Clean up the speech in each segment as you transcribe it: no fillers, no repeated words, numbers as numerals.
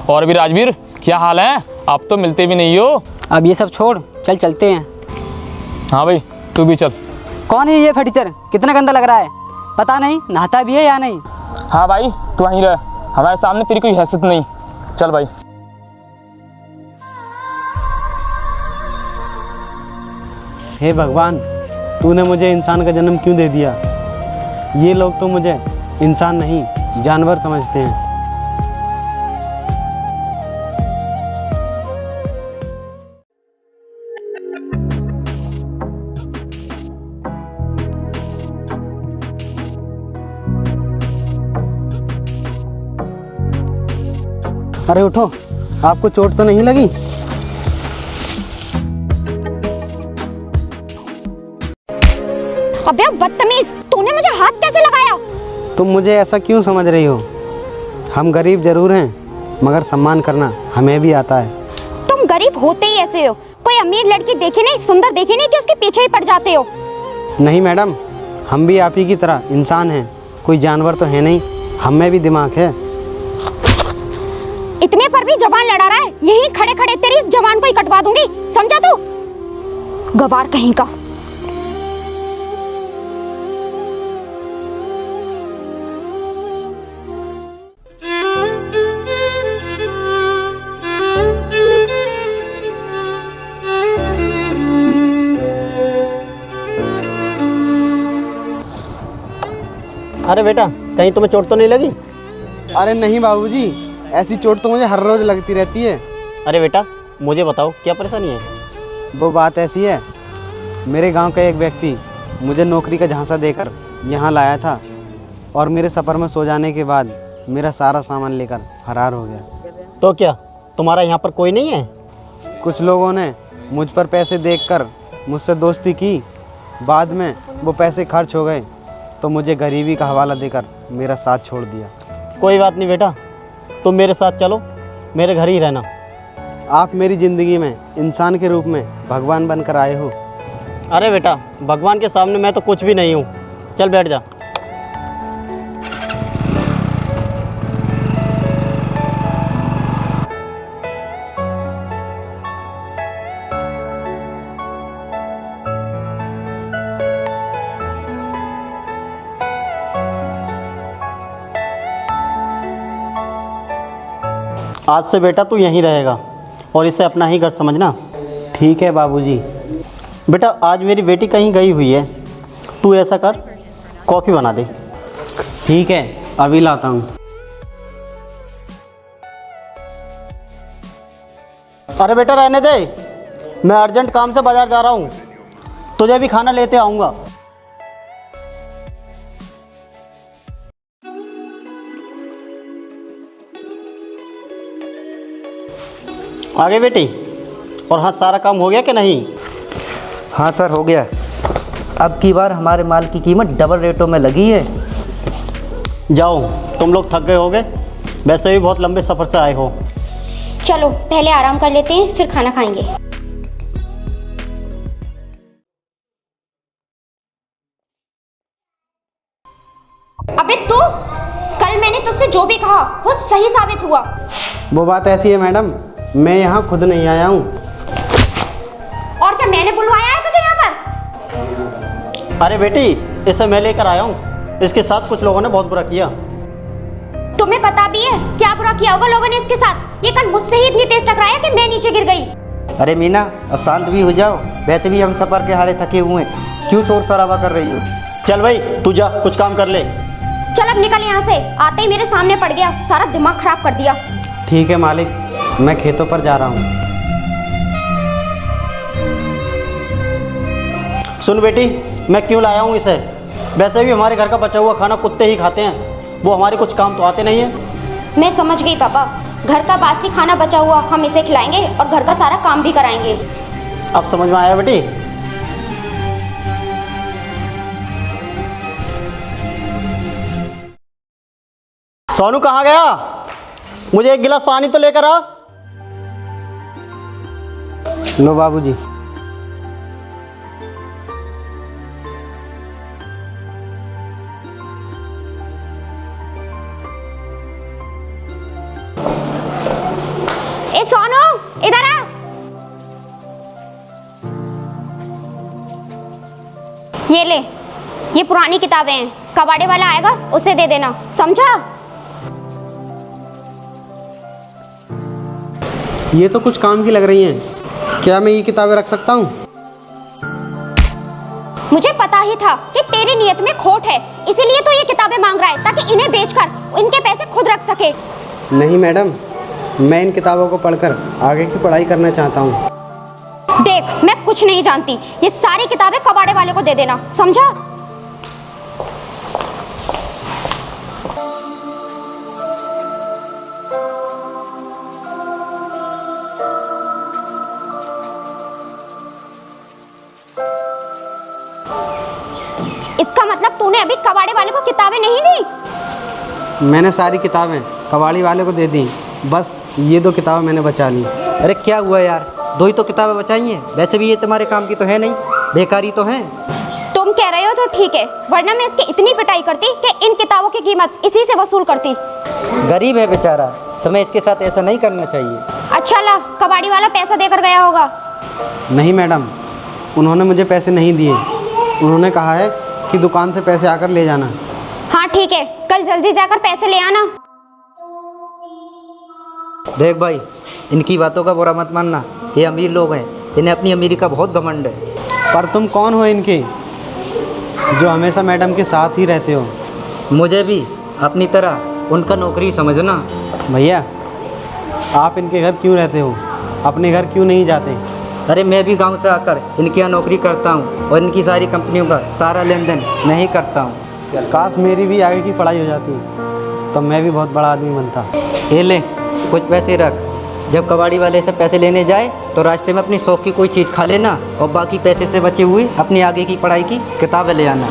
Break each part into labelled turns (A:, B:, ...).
A: और भी राजवीर, क्या हाल है? आप तो मिलते भी नहीं हो।
B: अब ये सब छोड़, चल चलते हैं।
A: हाँ भाई, तू भी चल।
B: कौन है ये फटीचर? कितना गंदा लग रहा है, पता नहीं नहाता भी है या नहीं।
A: हाँ भाई, तू वहीं रह, हमारे सामने तेरी कोई हैसियत नहीं। चल भाई।
C: हे भगवान, तूने मुझे इंसान का जन्म क्यों दे दिया? ये लोग तो मुझे इंसान नहीं, जानवर समझते हैं। अरे उठो, आपको चोट तो नहीं लगी?
D: अबे बदतमीज, तूने मुझे हाथ कैसे लगाया?
C: तुम मुझे ऐसा क्यों समझ रही हो? हम गरीब जरूर हैं, मगर सम्मान करना हमें भी आता है।
D: तुम गरीब होते ही ऐसे हो। कोई अमीर लड़की देखे नहीं, सुंदर देखे नहीं कि उसके पीछे ही पड़ जाते हो।
C: नहीं मैडम, हम भी आप ही की तरह इंसान हैं, कोई जानवर तो है नहीं, हम में भी दिमाग है।
D: इतने पर भी जवान लड़ा रहा है, यहीं खड़े खड़े तेरी इस जवान को ही कटवा दूंगी, समझा तू? गवार कहीं का।
C: अरे बेटा, कहीं तुम्हें चोट तो नहीं लगी? अरे नहीं बाबूजी, ऐसी चोट तो मुझे हर रोज लगती रहती है।
E: अरे बेटा, मुझे बताओ क्या परेशानी है?
C: वो बात ऐसी है, मेरे गांव का एक व्यक्ति मुझे नौकरी का झांसा देकर यहाँ लाया था और मेरे सफ़र में सो जाने के बाद मेरा सारा सामान लेकर फरार हो गया।
E: तो क्या तुम्हारा यहाँ पर कोई नहीं है?
C: कुछ लोगों ने मुझ पर पैसे देखकर मुझसे दोस्ती की, बाद में वो पैसे खर्च हो गए तो मुझे गरीबी का हवाला देकर मेरा साथ छोड़ दिया।
E: कोई बात नहीं बेटा, तुम मेरे साथ चलो, मेरे घर ही रहना।
C: आप मेरी ज़िंदगी में इंसान के रूप में भगवान बनकर आए हो।
E: अरे बेटा, भगवान के सामने मैं तो कुछ भी नहीं हूँ, चल बैठ जा। आज से बेटा तू यहीं रहेगा और इसे अपना ही घर समझना।
C: ठीक है बाबूजी।
E: बेटा, आज मेरी बेटी कहीं गई हुई है, तू ऐसा कर, कॉफ़ी बना दे।
C: ठीक है, अभी लाता हूँ।
E: अरे बेटा रहने दे, मैं अर्जेंट काम से बाज़ार जा रहा हूँ, तुझे भी खाना लेते आऊँगा। आगे बेटी, और हाँ सारा काम हो गया कि नहीं?
F: हाँ सर, हो गया। अब की बार हमारे माल की कीमत डबल रेटों में लगी है।
E: जाओ, तुम लोग थक गए होगे, वैसे भी बहुत लंबे सफ़र से आए हो।
D: चलो पहले आराम कर लेते हैं, फिर खाना खाएंगे। अबे तू, कल मैंने तुझसे जो भी कहा वो सही साबित हुआ।
C: वो बात ऐसी है मैडम, मैं यहाँ खुद नहीं आया हूँ।
D: और क्या मैंने बुलवाया है तुझे यहाँ पर?
E: अरे बेटी, इसे मैं लेकर आया हूँ, इसके साथ कुछ लोगों ने बहुत बुरा किया।
D: तुम्हें पता भी है क्या बुरा किया होगा लोगों ने इसके साथ? ये कल मुझसे ही इतनी तेज टकराया कि मैं नीचे गिर गई।
F: अरे मीना, अब शांत भी हो जाओ, वैसे भी हम सफ़र के हारे थके हुए हैं, क्यों शोर शराबा कर रही हो?
E: चल भाई, तू जा, कुछ काम कर ले।
D: चल अब निकल यहाँ से, आते ही मेरे सामने पड़ गया, सारा दिमाग खराब कर दिया।
C: ठीक है मालिक, मैं खेतों पर जा रहा हूँ।
E: सुन बेटी, मैं क्यों लाया हूँ इसे? वैसे भी हमारे घर का बचा हुआ खाना कुत्ते ही खाते हैं, वो हमारे कुछ काम तो आते नहीं है।
D: मैं समझ गई पापा, घर का बासी खाना बचा हुआ हम इसे खिलाएंगे और घर का सारा काम भी कराएंगे।
E: अब समझ में आया बेटी? सोनू कहाँ गया? मुझे एक गिलास पानी तो लेकर आ।
C: लो बाबूजी।
D: इधर आ। ये ले, ये पुरानी किताबें हैं, कबाड़े वाला आएगा उसे दे देना, समझा?
C: ये तो कुछ काम की लग रही हैं। क्या मैं ये किताबें रख सकता हूँ?
D: मुझे पता ही था कि तेरी नियत में खोट है, इसीलिए तो ये किताबें मांग रहा है ताकि इन्हें बेचकर इनके पैसे खुद रख सके।
C: नहीं मैडम, मैं इन किताबों को पढ़कर आगे की पढ़ाई करना चाहता हूँ।
D: देख, मैं कुछ नहीं जानती, ये सारी किताबें कबाड़े वाले को दे देना, समझा? इसका मतलब तूने अभी कबाड़े वाले को किताबें नहीं दी?
C: मैंने सारी किताबें कबाड़ी वाले को दे दी, बस ये 2 किताबें मैंने बचा ली।
F: अरे क्या हुआ यार, 2 ही तो किताबें बचाई हैं। वैसे भी ये तुम्हारे काम की तो है नहीं, बेकारी तो है।
D: तुम कह रहे हो तो ठीक है, वरना मैं इसकी इतनी पिटाई करती कि इन किताबों की कीमत इसी से वसूल करती।
F: गरीब है बेचारा, तुम्हें इसके साथ ऐसा नहीं करना चाहिए।
D: अच्छा ला, कबाड़ी वाला पैसा देकर गया होगा।
C: नहीं मैडम, उन्होंने मुझे पैसे नहीं दिए। उन्होंने कहा है कि दुकान से पैसे आकर ले जाना।
D: हाँ ठीक है, कल जल्दी जाकर पैसे ले आना।
F: देख भाई, इनकी बातों का बुरा मत मानना। ये अमीर लोग हैं, इन्हें अपनी अमीरी का बहुत घमंड है।
C: पर तुम कौन हो इनके, जो हमेशा मैडम के साथ ही रहते हो?
F: मुझे भी अपनी तरह उनका नौकरी समझना।
C: भैया, आप इनके घर क्यों रहते हो? अपने घर क्यों नहीं जाते?
F: अरे मैं भी गांव से आकर इनके यहाँ नौकरी करता हूँ और इनकी सारी कंपनियों का सारा लेन देन मैं ही करता हूँ।
C: काश मेरी भी आगे की पढ़ाई हो जाती तो मैं भी बहुत बड़ा आदमी बनता।
F: ये ले, कुछ पैसे रख। जब कबाड़ी वाले से पैसे लेने जाए तो रास्ते में अपनी शौक की कोई चीज़ खा लेना और बाकी पैसे से बचे हुए अपनी आगे की पढ़ाई की किताबें ले आना।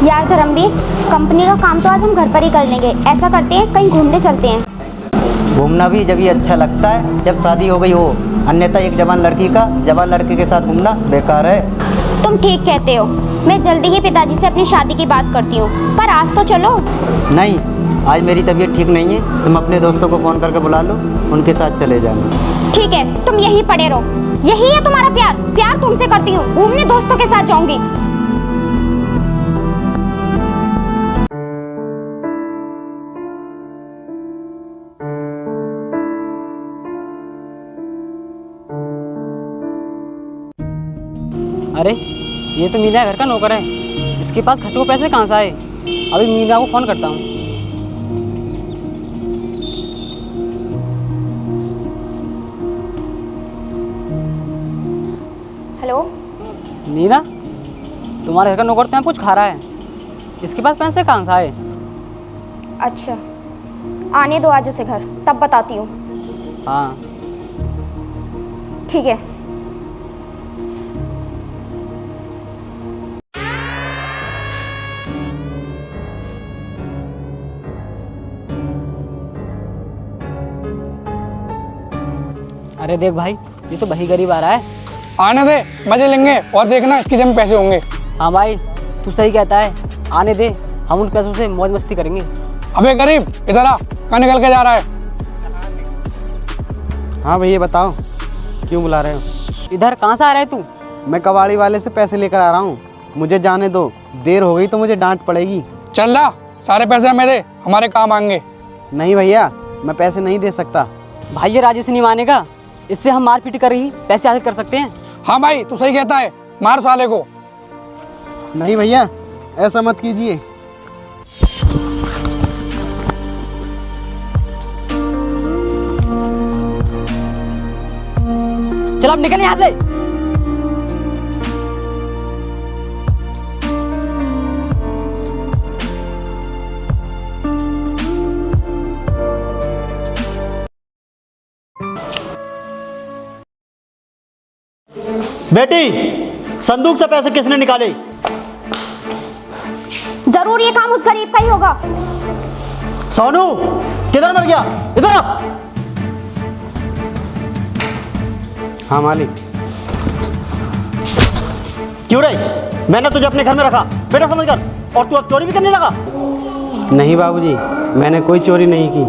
D: यार धर्मवीर, कंपनी का काम तो आज हम घर पर ही कर लेंगे। ऐसा करते हैं, कहीं घूमने चलते हैं।
F: घूमना भी जब ये अच्छा लगता है जब शादी हो गई हो, अन्यथा एक जवान लड़की का जवान लड़के के साथ घूमना बेकार है।
D: तुम ठीक कहते हो, मैं जल्दी ही पिताजी से अपनी शादी की बात करती हूँ, पर आज तो चलो।
F: नहीं, आज मेरी तबीयत ठीक नहीं है। तुम अपने दोस्तों को फ़ोन करके बुला लो, उनके साथ चले जाना।
D: ठीक है, तुम यहीं पड़े रहो। यही है तुम्हारा प्यार? प्यार तुमसे करती हूँ, घूमने दोस्तों के साथ जाऊंगी।
B: अरे ये तो मीना घर का नौकर है, इसके पास खर्च को पैसे कहाँ से आए? अभी मीना को फ़ोन करता हूँ।
D: हेलो
B: मीना, तुम्हारे घर का नौकर तुम्हें कुछ खा रहा है, इसके पास पैसे कहाँ से आए?
D: अच्छा, आने दो आज उसे घर, तब बताती हूँ।
B: हाँ
D: ठीक है।
B: अरे देख भाई, ये तो वही गरीब आ रहा है।
A: आने दे, मजे लेंगे और देखना इसकी जेब में पैसे होंगे।
B: हाँ भाई, तू सही कहता है, आने दे, हम उन पैसों से मौज मस्ती करेंगे।
A: अबे गरीब, इधर आ, कहाँ निकल के जा रहा है?
C: हाँ भैया बताओ, क्यों बुला रहे हो?
B: इधर कहाँ से आ रहा है तू?
C: मैं कबाड़ी वाले से पैसे लेकर आ रहा हूँ, मुझे जाने दो। देर हो गई तो मुझे डांट पड़ेगी।
A: चल रहा, सारे पैसे हमें दे, हमारे काम आएंगे।
C: नहीं भैया, मैं पैसे नहीं दे सकता।
B: भाई ये राजेश नहीं मानेगा, इससे हम मारपीट कर ही पैसे हासिल कर सकते हैं।
A: हाँ भाई, तू सही कहता है, मार साले को।
C: नहीं भैया, ऐसा मत कीजिए।
B: चल अब निकल यहाँ से।
E: बेटी, संदूक से पैसे किसने निकाले?
D: जरूर ये काम उस गरीब का ही होगा।
E: सोनू, किधर मर गया? इधर आ।
C: हाँ मालिक।
E: क्यों रे? मैंने तुझे अपने घर में रखा बेटा समझकर, और तू अब चोरी भी करने लगा?
C: नहीं बाबूजी, मैंने कोई चोरी नहीं की।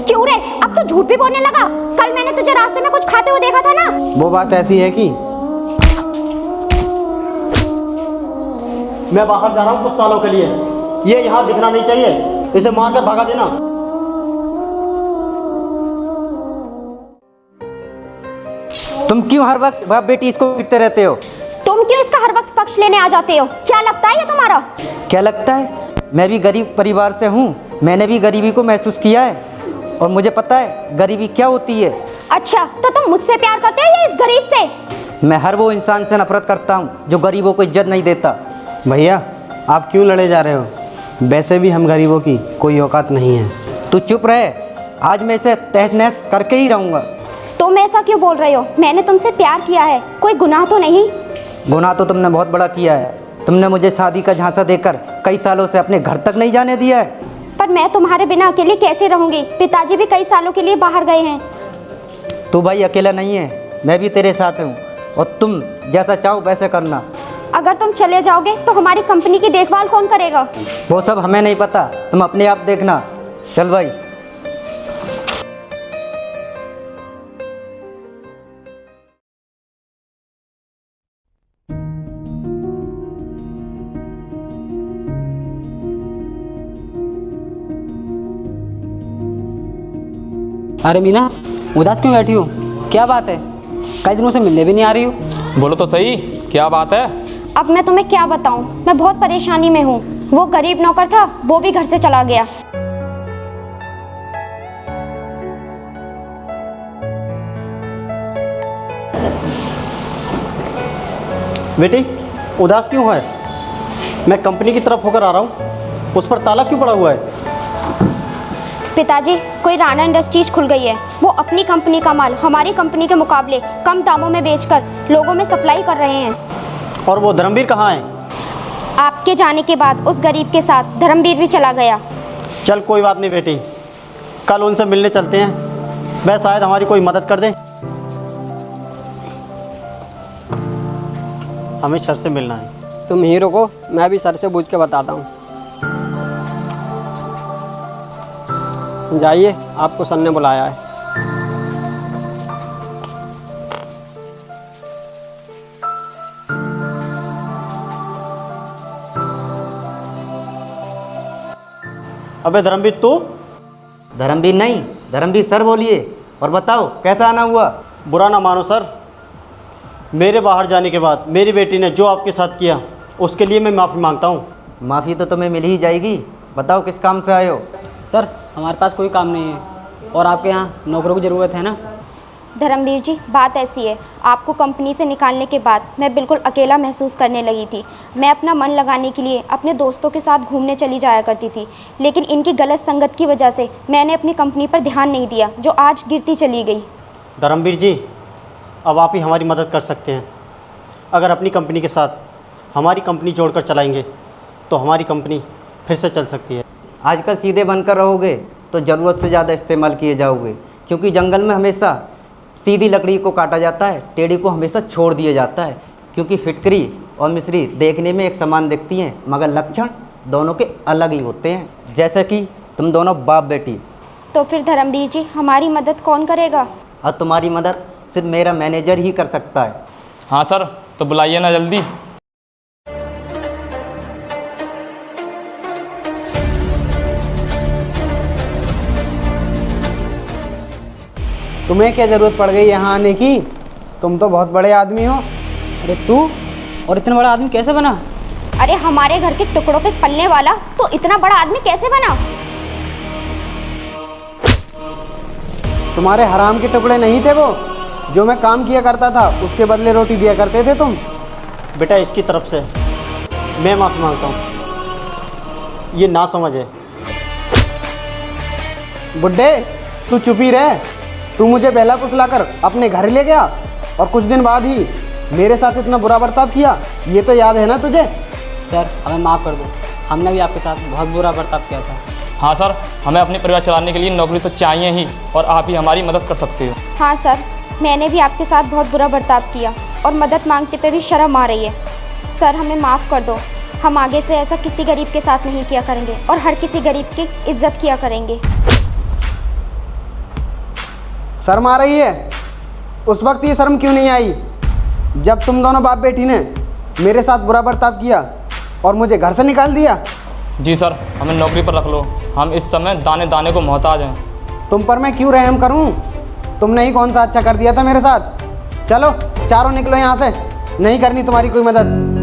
D: क्यों रे, अब तो झूठ भी बोलने लगा। कल मैंने तुझे रास्ते में कुछ खाते हुए देखा था ना।
C: वो बात ऐसी है कि
E: मैं बाहर जा रहा हूँ कुछ सालों के लिए, ये यहाँ दिखना नहीं चाहिए, इसे मारकर भगा देना।
F: तुम क्यों हर वक्त बाप बेटी इसको पीटते रहते हो?
D: तुम क्यों इसका हर वक्त पक्ष लेने आ जाते हो? क्या लगता है ये तुम्हारा?
F: क्या लगता है? मैं भी गरीब परिवार से हूँ, मैंने भी गरीबी को महसूस किया है और मुझे पता है गरीबी क्या होती है।
D: अच्छा, तो तुम मुझसे प्यार करते हो या इस गरीब से?
F: मैं हर वो इंसान से नफरत करता हूँ जो गरीबों को इज्जत नहीं देता।
C: भैया, आप क्यों लड़े जा रहे हो? वैसे भी हम गरीबों की कोई औकात नहीं है।
F: तू चुप रहे, आज मैं इसे तहस नहस करके ही रहूँगा।
D: तुम ऐसा क्यों बोल रहे हो? मैंने तुमसे प्यार किया है, कोई गुनाह तो नहीं?
F: गुनाह तो तुमने बहुत बड़ा किया है। तुमने मुझे शादी का झांसा देकर कई सालों से अपने घर तक नहीं जाने दिया है।
D: पर मैं तुम्हारे बिना अकेले कैसे रहूंगी? पिताजी भी कई सालों के लिए बाहर गए हैं।
F: तू भाई अकेला नहीं है, मैं भी तेरे साथ हूँ और तुम जैसा चाहो वैसे करना।
D: अगर तुम चले जाओगे तो हमारी कंपनी की देखभाल कौन करेगा?
F: वो सब हमें नहीं पता, तुम अपने आप देखना। चल भाई।
B: अरे मीना, उदास क्यों बैठी हो? क्या बात है? कई दिनों से मिलने भी नहीं आ रही हो।
A: बोलो तो सही, क्या बात है?
D: अब मैं तुम्हें क्या बताऊं, मैं बहुत परेशानी में हूँ। वो गरीब नौकर था, वो भी घर से चला गया।
E: बेटी, उदास क्यों है? मैं कंपनी की तरफ होकर आ रहा हूँ, उस पर ताला क्यों पड़ा हुआ है?
D: पिताजी, कोई राणा इंडस्ट्रीज खुल गई है। वो अपनी कंपनी का माल हमारी कंपनी के मुकाबले कम दामों में बेचकर लोगों में सप्लाई कर रहे हैं।
E: और वो धर्मवीर कहाँ है?
D: आपके जाने के बाद उस गरीब के साथ धर्मवीर भी चला गया।
E: चल कोई बात नहीं बेटी, कल उनसे मिलने चलते हैं, वह शायद हमारी कोई मदद कर दे। हमें सर से मिलना है।
G: तुम हीरो को, मैं भी सर से पूछ के बताता हूँ। जाइए, आपको सर ने बुलाया है।
E: अबे धर्मवीर, तू?
F: धर्मवीर नहीं, धर्मवीर सर बोलिए और बताओ कैसा आना हुआ।
E: बुरा ना मानो सर, मेरे बाहर जाने के बाद मेरी बेटी ने जो आपके साथ किया उसके लिए मैं माफ़ी मांगता हूँ।
F: माफ़ी तो तुम्हें मिल ही जाएगी, बताओ किस काम से आए हो।
B: सर, हमारे पास कोई काम नहीं है और आपके यहाँ नौकरों की ज़रूरत है ना।
D: धर्मवीर जी, बात ऐसी है, आपको कंपनी से निकालने के बाद मैं बिल्कुल अकेला महसूस करने लगी थी। मैं अपना मन लगाने के लिए अपने दोस्तों के साथ घूमने चली जाया करती थी, लेकिन इनकी गलत संगत की वजह से मैंने अपनी कंपनी पर ध्यान नहीं दिया, जो आज गिरती चली गई।
E: धर्मवीर जी, अब आप ही हमारी मदद कर सकते हैं। अगर अपनी कंपनी के साथ हमारी कंपनी जोड़कर चलाएंगे तो हमारी कंपनी फिर से चल सकती है।
F: आजकल सीधे बनकर रहोगे तो ज़रूरत से ज़्यादा इस्तेमाल किए जाओगे, क्योंकि जंगल में हमेशा सीधी लकड़ी को काटा जाता है, टेढ़ी को हमेशा छोड़ दिया जाता है। क्योंकि फिटकरी और मिस्री देखने में एक समान दिखती हैं, मगर लक्षण दोनों के अलग ही होते हैं, जैसे कि तुम दोनों बाप बेटी।
D: तो फिर धर्मवीर जी, हमारी मदद कौन करेगा?
F: और तुम्हारी मदद सिर्फ मेरा मैनेजर ही कर सकता है।
A: हाँ सर, तो बुलाइए ना जल्दी।
C: तुम्हें क्या ज़रूरत पड़ गई यहाँ आने की? तुम तो बहुत बड़े आदमी हो।
B: अरे तू और इतना बड़ा आदमी कैसे बना?
D: अरे हमारे घर के टुकड़ों पे पलने वाला तो इतना बड़ा आदमी कैसे बना?
C: तुम्हारे हराम के टुकड़े नहीं थे वो, जो मैं काम किया करता था उसके बदले रोटी दिया करते थे तुम।
E: बेटा, इसकी तरफ से मैं माफ़ी मांगता हूँ, ये ना समझ है।
C: बुड्ढे, तू चुप ही रह। तू मुझे बेला फुसलाकर अपने घर ले गया और कुछ दिन बाद ही मेरे साथ इतना बुरा बर्ताव किया, ये तो याद है ना तुझे?
B: सर, हमें माफ़ कर दो, हमने भी आपके साथ बहुत बुरा बर्ताव किया था।
A: हाँ सर, हमें अपने परिवार चलाने के लिए नौकरी तो चाहिए ही, और आप ही हमारी मदद कर सकते हो।
D: हाँ सर, मैंने भी आपके साथ बहुत बुरा बर्ताव किया और मदद मांगते पे भी शर्म आ रही है। सर, हमें माफ़ कर दो, हम आगे से ऐसा किसी गरीब के साथ नहीं किया करेंगे और हर किसी गरीब की इज्जत किया करेंगे।
C: शर्म आ रही है? उस वक्त ये शर्म क्यों नहीं आई जब तुम दोनों बाप बेटी ने मेरे साथ बुरा बर्ताव किया और मुझे घर से निकाल दिया?
A: जी सर, हमें नौकरी पर रख लो, हम इस समय दाने दाने को मोहताज हैं।
C: तुम पर मैं क्यों रहम करूं? तुमने ही कौन सा अच्छा कर दिया था मेरे साथ। चलो चारों निकलो यहाँ से, नहीं करनी तुम्हारी कोई मदद।